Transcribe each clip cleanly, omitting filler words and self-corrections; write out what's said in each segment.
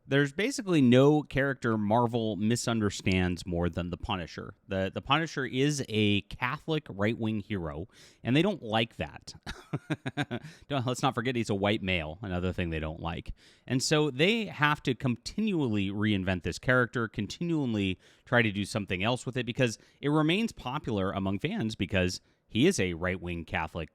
there's basically no character Marvel misunderstands more than the Punisher. The Punisher is a Catholic right-wing hero, and they don't like that. Let's not forget he's a white male, another thing they don't like. And so they have to continually reinvent this character, continually try to do something else with it, because it remains popular among fans because he is a right-wing Catholic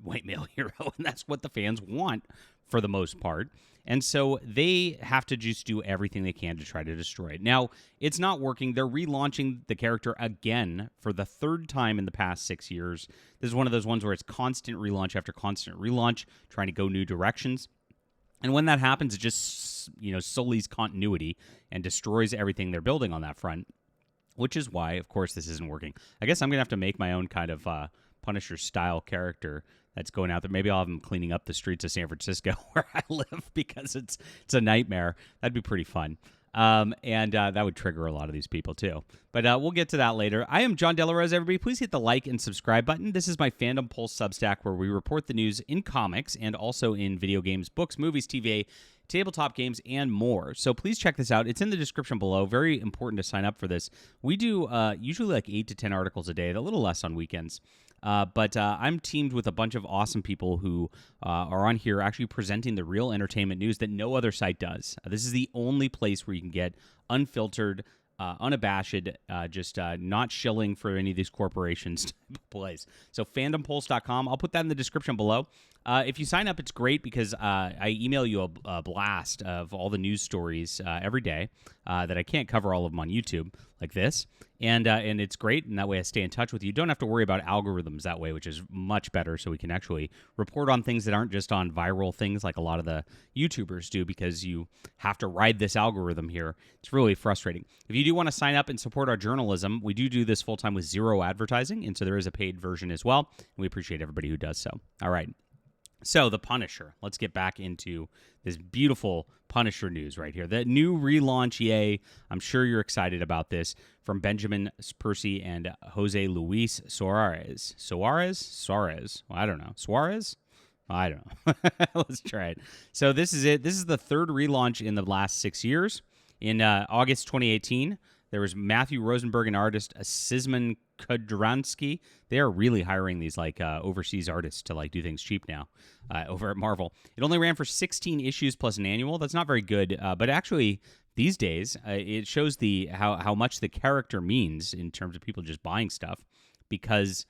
white male hero, and that's what the fans want for the most part. And so they have to just do everything they can to try to destroy it. Now, it's not working. They're relaunching the character again for the third time in the past 6 years. This is one of those ones where it's constant relaunch after constant relaunch, trying to go new directions. And when that happens, it just, sullies continuity and destroys everything they're building on that front, which is why, of course, this isn't working. I guess I'm going to have to make my own kind of Punisher-style character that's going out there. Maybe I'll have him cleaning up the streets of San Francisco where I live, because it's a nightmare. That'd be pretty fun. And that would trigger a lot of these people, too. But we'll get to that later. I am John Delarose, everybody. Please hit the like and subscribe button. This is my Fandom Pulse Substack, where we report the news in comics and also in video games, books, movies, TV, tabletop games, and more. So please check this out. It's in the description below. Very important to sign up for this. We do usually like 8 to 10 articles a day, a little less on weekends. But I'm teamed with a bunch of awesome people who are on here actually presenting the real entertainment news that no other site does. This is the only place where you can get unfiltered, unabashed, just not shilling for any of these corporations type of place. So fandompulse.com. I'll put that in the description below. If you sign up, it's great because I email you a blast of all the news stories every day that I can't cover all of them on YouTube like this. And it's great, and that way I stay in touch with you. You don't have to worry about algorithms that way, which is much better, so we can actually report on things that aren't just on viral things like a lot of the YouTubers do, because you have to ride this algorithm here. It's really frustrating. If you do want to sign up and support our journalism, we do this full-time with zero advertising, and so there is a paid version as well, and we appreciate everybody who does so. All right. So, the Punisher. Let's get back into this beautiful Punisher news right here. The new relaunch, yay. I'm sure you're excited about this, from Benjamin Percy and Jose Luis Suarez. Suarez? Well, I don't know. Suarez? I don't know. Let's try it. So, this is it. This is the third relaunch in the last 6 years. In August 2018, there was Matthew Rosenberg and artist Szymon Kudranski. They are really hiring these overseas artists to do things cheap now over at Marvel. It only ran for 16 issues plus an annual. That's not very good, but actually these days it shows how much the character means in terms of people just buying stuff, because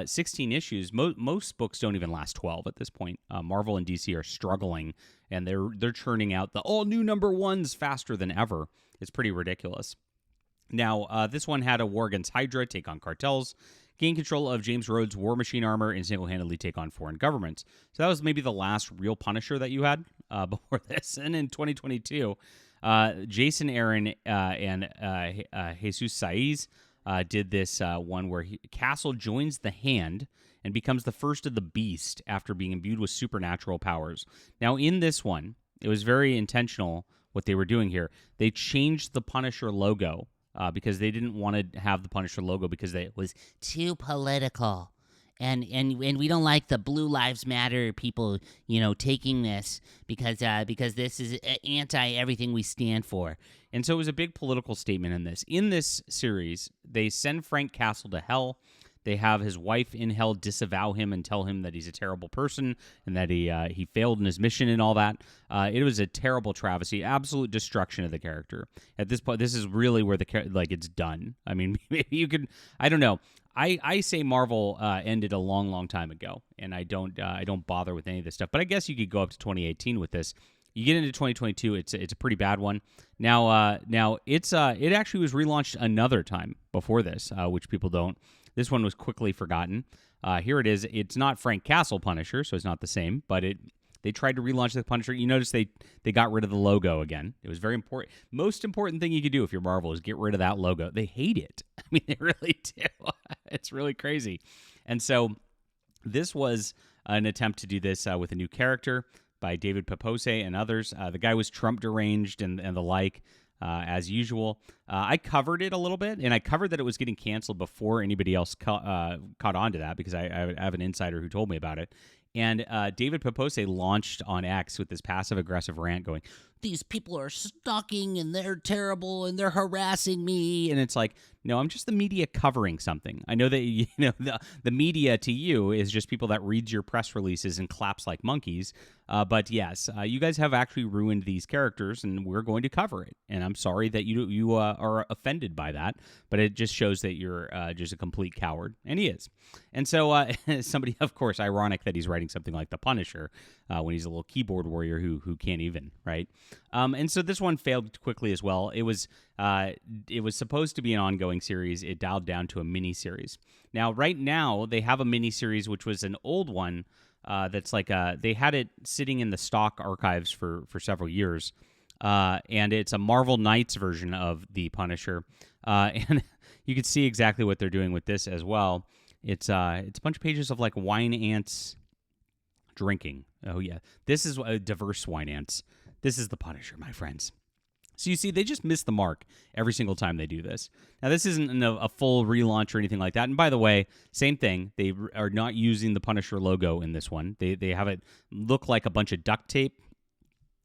16 issues, most books don't even last 12 at this point. Marvel and DC are struggling, and they're churning out the all new number ones faster than ever. It's pretty ridiculous. Now, this one had a war against Hydra, take on cartels, gain control of James Rhodes' War Machine armor, and single-handedly take on foreign governments. So that was maybe the last real Punisher that you had before this. And in 2022, Jason Aaron and Jesus Saiz did this one where Castle joins the Hand and becomes the first of the Beast after being imbued with supernatural powers. Now, in this one, it was very intentional what they were doing here. They changed the Punisher logo. Because they didn't want to have the Punisher logo because it was too political. And we don't like the Blue Lives Matter people, taking this because this is anti-everything we stand for. And so it was a big political statement in this. In this series, they send Frank Castle to hell. They have his wife in hell disavow him and tell him that he's a terrible person and that he failed in his mission and all that. It was a terrible travesty, absolute destruction of the character. At this point, this is really where it's done. I mean, you could, I don't know. I say Marvel ended a long, long time ago, and I don't bother with any of this stuff. But I guess you could go up to 2018 with this. You get into 2022, it's a pretty bad one. Now it actually was relaunched another time before this, which people don't. This one was quickly forgotten. Here it is. It's not Frank Castle Punisher, so it's not the same, but they tried to relaunch the Punisher. You notice they got rid of the logo again. It was very important. Most important thing you could do if you're Marvel is get rid of that logo. They hate it. I mean, they really do. It's really crazy. And so this was an attempt to do this with a new character by David Pepose and others. The guy was Trump deranged and the like. As usual. I covered it a little bit, and I covered that it was getting canceled before anybody else caught on to that, because I have an insider who told me about it. And David Pepose launched on X with this passive-aggressive rant going, these people are stalking and they're terrible and they're harassing me. And it's like, no, I'm just the media covering something. I know that the media to you is just people that reads your press releases and claps like monkeys. But yes, you guys have actually ruined these characters, and we're going to cover it. And I'm sorry that you are offended by that, but it just shows that you're just a complete coward, and he is. And so somebody, of course, ironic that he's writing something like The Punisher when he's a little keyboard warrior who can't even, right? And so this one failed quickly as well. It was supposed to be an ongoing series. It dialed down to a mini series. Now, right now, they have a mini series, which was an old one. That's like they had it sitting in the stock archives for several years, and it's a Marvel Knights version of the Punisher, and you can see exactly what they're doing with this as well. It's a bunch of pages of like wine ants drinking. Oh yeah, this is diverse wine ants. This is the Punisher, my friends. So you see, they just miss the mark every single time they do this. Now, this isn't a full relaunch or anything like that. And by the way, same thing. They are not using the Punisher logo in this one. They have it look like a bunch of duct tape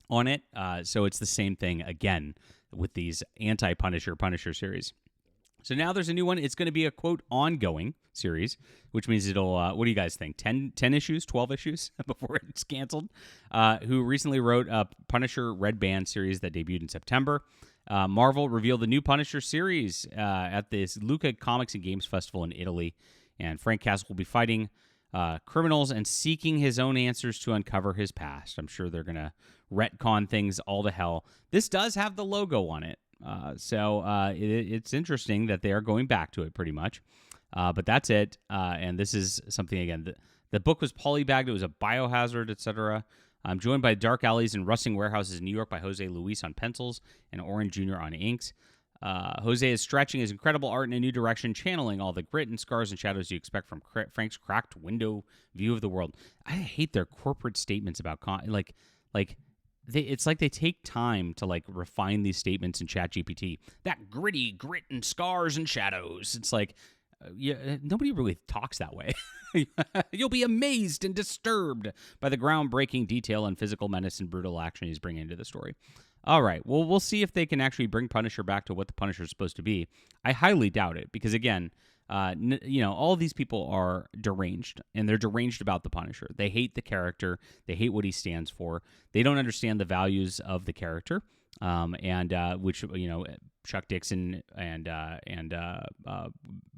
on it. So it's the same thing again with these anti-Punisher series. So now there's a new one. It's going to be a, quote, ongoing series, which means it'll, what do you guys think, 10 issues, 12 issues before it's canceled, who recently wrote a Punisher Red Band series that debuted in September. Marvel revealed the new Punisher series at this Lucca Comics and Games Festival in Italy, and Frank Castle will be fighting criminals and seeking his own answers to uncover his past. I'm sure they're going to retcon things all to hell. This does have the logo on it. So it's interesting that they are going back to it pretty much. But that's it. And this is something, again, the book was polybagged. It was a biohazard, etc. I'm joined by Dark Alleys and Rusting Warehouses in New York by Jose Luis on pencils and Oren Jr. on inks. Jose is stretching his incredible art in a new direction, channeling all the grit and scars and shadows you expect from Frank's cracked window view of the world. I hate their corporate statements about it's like they take time to like refine these statements in ChatGPT. That gritty grit and scars and shadows. It's like, nobody really talks that way. You'll be amazed and disturbed by the groundbreaking detail and physical menace and brutal action he's bringing into the story. All right, well, we'll see if they can actually bring Punisher back to what the Punisher is supposed to be. I highly doubt it because, again, all these people are deranged, and they're deranged about the Punisher. They hate the character. They hate what he stands for. They don't understand the values of the character, which Chuck Dixon and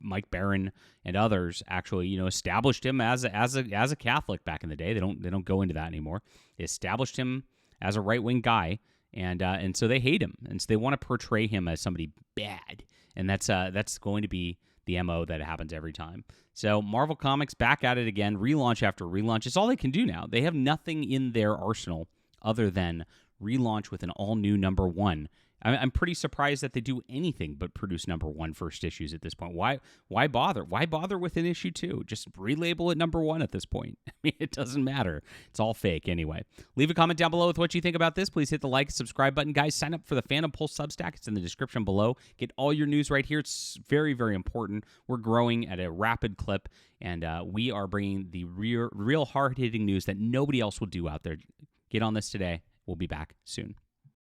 Mike Barron and others actually established him as a Catholic back in the day. They don't go into that anymore. They established him as a right-wing guy, and so they hate him, and so they want to portray him as somebody bad, and that's going to be the MO that happens every time. So Marvel Comics back at it again, relaunch after relaunch. It's all they can do now. They have nothing in their arsenal other than relaunch with an all-new number one. I'm pretty surprised that they do anything but produce number one first issues at this point. Why bother? Why bother with an issue 2? Just relabel it number 1 at this point. I mean, it doesn't matter. It's all fake anyway. Leave a comment down below with what you think about this. Please hit the like, subscribe button. Guys, sign up for the Fandom Pulse Substack. It's in the description below. Get all your news right here. It's very, very important. We're growing at a rapid clip, and we are bringing the real hard-hitting news that nobody else will do out there. Get on this today. We'll be back soon.